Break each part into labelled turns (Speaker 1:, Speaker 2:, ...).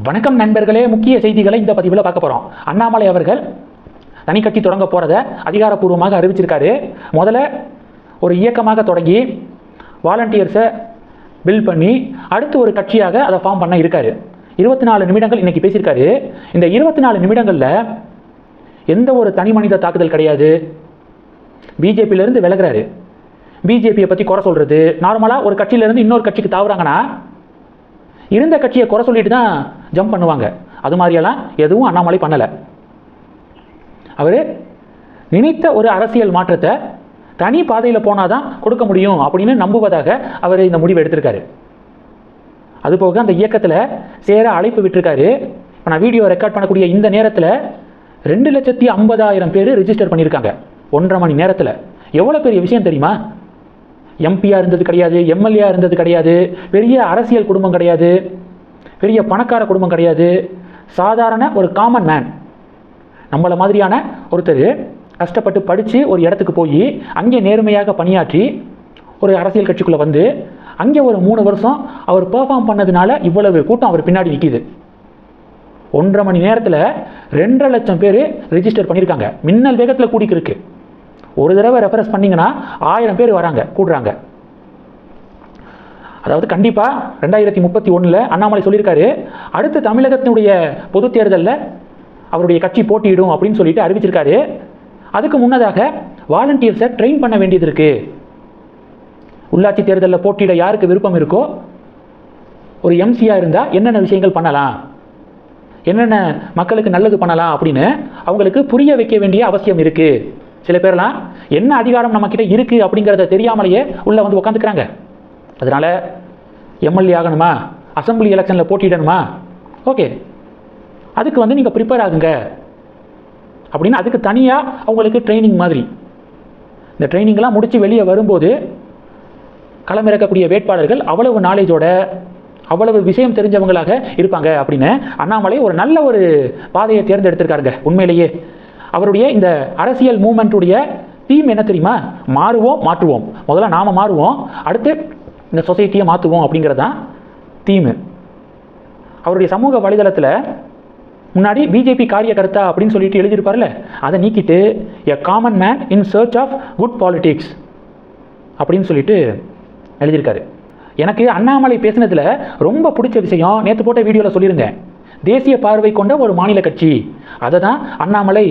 Speaker 1: வணக்கம் நண்பர்களே, முக்கிய செய்திகளை இந்த பதிவில் பார்க்க போகிறோம். அண்ணாமலை அவர்கள் தனி கட்சி தொடங்க போகிறத அதிகாரப்பூர்வமாக அறிவிச்சிருக்காரு. முதல்ல ஒரு இயக்கமாக தொடங்கி வாலண்டியர்ஸை பில்ட் பண்ணி அடுத்து ஒரு கட்சியாக அதை ஃபார்ம் பண்ண இருக்காரு. 24 நிமிடங்கள் இன்னைக்கு பேசியிருக்காரு. இந்த 24 நிமிடங்களில் எந்த ஒரு தனி மனித தாக்குதல் கிடையாது. பிஜேபியிலேருந்து விலகிறாரு. பிஜேபியை பற்றி குறை சொல்கிறது, நார்மலாக ஒரு கட்சியிலேருந்து இன்னொரு கட்சிக்கு தாவுறாங்கன்னா இருந்த கட்சியை குறை சொல்லிட்டு தான் ஜம்ப் பண்ணுவாங்க. அது மாதிரியெல்லாம் எதுவும் அண்ணாமலை பண்ணலை. அவர் நினைத்த ஒரு அரசியல் மாற்றத்தை தனி பாதையில் போனால் தான் கொடுக்க முடியும் அப்படின்னு நம்புவதாக அவர் இந்த முடிவை எடுத்திருக்காரு. அதுபோக அந்த இயக்கத்தில் சேர அழைப்பு விட்டுருக்காரு. இப்போ நான் வீடியோ ரெக்கார்ட் பண்ணக்கூடிய இந்த நேரத்தில் 2,50,000 பேர் ரிஜிஸ்டர் பண்ணியிருக்காங்க. 1.5 மணி நேரத்தில். எவ்வளோ பெரிய விஷயம் தெரியுமா? எம்பியாக இருந்தது கிடையாது, எம்எல்ஏ இருந்தது கிடையாது, பெரிய அரசியல் குடும்பம் கிடையாது, பெரிய பணக்கார குடும்பம் கிடையாது. சாதாரண ஒரு காமன் மேன், நம்மளை மாதிரியான ஒருத்தர் கஷ்டப்பட்டு படித்து ஒரு இடத்துக்கு போய் அங்கே நேர்மையாக பணியாற்றி ஒரு அரசியல் கட்சிக்குள்ளே வந்து அங்கே ஒரு 3 வருஷம் அவர் பெர்ஃபார்ம் பண்ணதுனால இவ்வளவு கூட்டம் அவர் பின்னாடி நிற்கிது. 1.5 மணி நேரத்தில் 2.5 லட்சம் பேர் ரிஜிஸ்டர் பண்ணியிருக்காங்க. மின்னல் வேகத்தில் கூடிக்கிருக்கு. ஒரு தடவை ரெஃபரன்ஸ் பண்ணிங்கன்னா 1000 பேர் வராங்க, கூடுறாங்க. அதாவது கண்டிப்பாக 2031 அண்ணாமலை சொல்லியிருக்காரு, அடுத்து தமிழகத்தினுடைய பொது தேர்தலில் அவருடைய கட்சி போட்டியிடும் அப்படின்னு சொல்லிட்டு அறிவிச்சிருக்காரு. அதுக்கு முன்னதாக வாலண்டியர்ஸை ட்ரெயின் பண்ண வேண்டியது இருக்குது. உள்ளாட்சி தேர்தலில் போட்டியிட யாருக்கு விருப்பம் இருக்கோ, ஒரு எம்சியாக இருந்தால் என்னென்ன விஷயங்கள் பண்ணலாம், என்னென்ன மக்களுக்கு நல்லது பண்ணலாம் அப்படின்னு அவங்களுக்கு புரிய வைக்க வேண்டிய அவசியம் இருக்குது. சில பேர்லாம் என்ன அதிகாரம் நம்மக்கிட்ட இருக்குது அப்படிங்கிறத தெரியாமலேயே உள்ளே வந்து உட்காந்துக்கிறாங்க. அதனால் எம்எல்ஏ ஆகணுமா, அசம்பிளி எலெக்ஷனில் போட்டியிடணுமா, ஓகே, அதுக்கு வந்து நீங்கள் ப்ரிப்பேர் ஆகுங்க அப்படின்னு அதுக்கு தனியாக அவங்களுக்கு ட்ரைனிங் மாதிரி. இந்த ட்ரைனிங்லாம் முடித்து வெளியே வரும்போது களமிறக்கக்கூடிய வேட்பாளர்கள் அவ்வளவு நாலேஜோட அவ்வளவு விஷயம் தெரிஞ்சவங்களாக இருப்பாங்க அப்படின்னு அண்ணாமலை ஒரு நல்ல ஒரு பாதையை தேர்ந்தெடுத்திருக்காருங்க. உண்மையிலேயே அவருடைய இந்த அரசியல் மூமெண்ட்டுடைய தீம் என்ன தெரியுமா? மாறுவோம், மாற்றுவோம். முதல்ல நாம் மாறுவோம், அடுத்து இந்த சொசைட்டியை மாற்றுவோம் அப்படிங்கிறதான் தீமு. அவருடைய சமூக வலைதளத்தில் முன்னாடி பிஜேபி காரியகர்த்தா அப்படின்னு சொல்லிட்டு எழுதியிருப்பார்ல, அதை நீக்கிட்டு a common man in search of good politics அப்படின்னு சொல்லிட்டு எழுதியிருக்காரு. எனக்கு அண்ணாமலை பேசினதில் ரொம்ப பிடிச்ச விஷயம், நேற்று போட்ட வீடியோவில் சொல்லியிருந்தேன், தேசிய பார்வை கொண்ட ஒரு மாநில கட்சி, அதை தான் அண்ணாமலை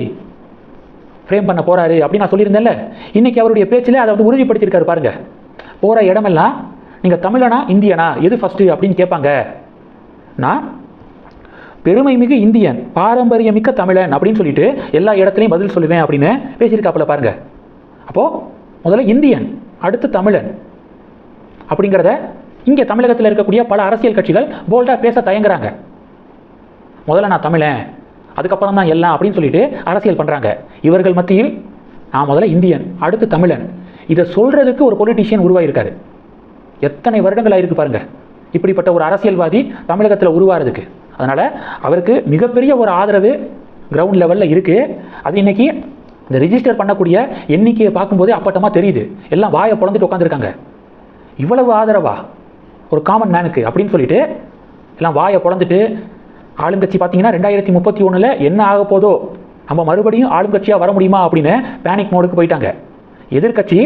Speaker 1: ஃப்ரேம் பண்ண போகிறாரு அப்படின்னு நான் சொல்லியிருந்தேன்ல. இன்றைக்கி அவருடைய பேச்சில் அதை வந்து உறுதிப்படுத்தியிருக்காரு பாருங்கள். போகிற இடமெல்லாம் நீங்கள் தமிழனா இந்தியனா எது ஃபஸ்ட்டு அப்படின்னு கேட்பாங்க. நான் பெருமை மிகு இந்தியன், பாரம்பரியமிக்க தமிழன் அப்படின்னு சொல்லிட்டு எல்லா இடத்துலையும் பதில் சொல்லுவேன் அப்படின்னு பேசியிருக்காப்புல பாருங்கள். அப்போது முதல்ல இந்தியன், அடுத்து தமிழன் அப்படிங்கிறத இங்கே தமிழகத்தில் இருக்கக்கூடிய பல அரசியல் கட்சிகள் போல்டாக பேச தயங்குறாங்க. முதல்ல நான் தமிழன், அதுக்கப்புறம் தான் எல்லாம் அப்படின்னு சொல்லிட்டு அரசியல் பண்ணுறாங்க. இவர்கள் மத்தியில் நான் முதல்ல இந்தியன், அடுத்து தமிழன், இதை சொல்கிறதுக்கு ஒரு பொலிட்டீஷியன் உருவாகியிருக்காரு. எத்தனை வருடங்கள் ஆயிருக்கு பாருங்கள் இப்படிப்பட்ட ஒரு அரசியல்வாதி தமிழகத்தில் உருவாகிறதுக்கு. அதனால் அவருக்கு மிகப்பெரிய ஒரு ஆதரவு கிரவுண்ட் லெவலில் இருக்குது. அது இன்றைக்கி இந்த ரிஜிஸ்டர் பண்ணக்கூடிய எண்ணிக்கையை பார்க்கும்போதே அப்பட்டமாக தெரியுது. எல்லாம் வாயை பொழந்துட்டு உட்காந்துருக்காங்க. இவ்வளவு ஆதரவா ஒரு காமன் மேனுக்கு அப்படின்னு சொல்லிட்டு எல்லாம் வாயை பொழந்துட்டு, ஆளுங்கட்சி பார்த்தீங்கன்னா 2031 என்ன ஆக போதோ, நம்ம மறுபடியும் ஆளுங்கட்சியாக வர முடியுமா அப்படின்னு பேனிக் மோடுக்கு போயிட்டாங்க. எதிர்கட்சி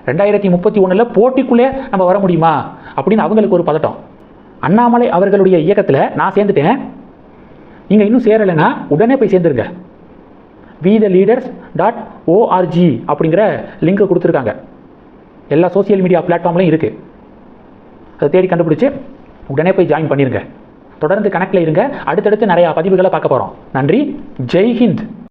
Speaker 1: 2031 போட்டிக்குள்ளே நம்ம வர முடியுமா அப்படின்னு அவங்களுக்கு ஒரு பதட்டம். அண்ணாமலை அவர்களுடைய இயக்கத்தில் நான் சேர்ந்துட்டேன், நீங்கள் இன்னும் சேரலைன்னா உடனே போய் சேர்ந்துருங்க. WeTheLeaders.org அப்படிங்கிற லிங்க் கொடுத்துருக்காங்க. எல்லா சோசியல் மீடியா பிளாட்ஃபார்ம்லையும் இருக்குது. அதை தேடி கண்டுபிடிச்சி உடனே போய் ஜாயின் பண்ணிடுங்க. தொடர்ந்து கனெக்டில் இருங்க. அடுத்தடுத்து நிறையா பதிவுகளை பார்க்க போகிறோம். நன்றி. ஜெய் ஹிந்த்.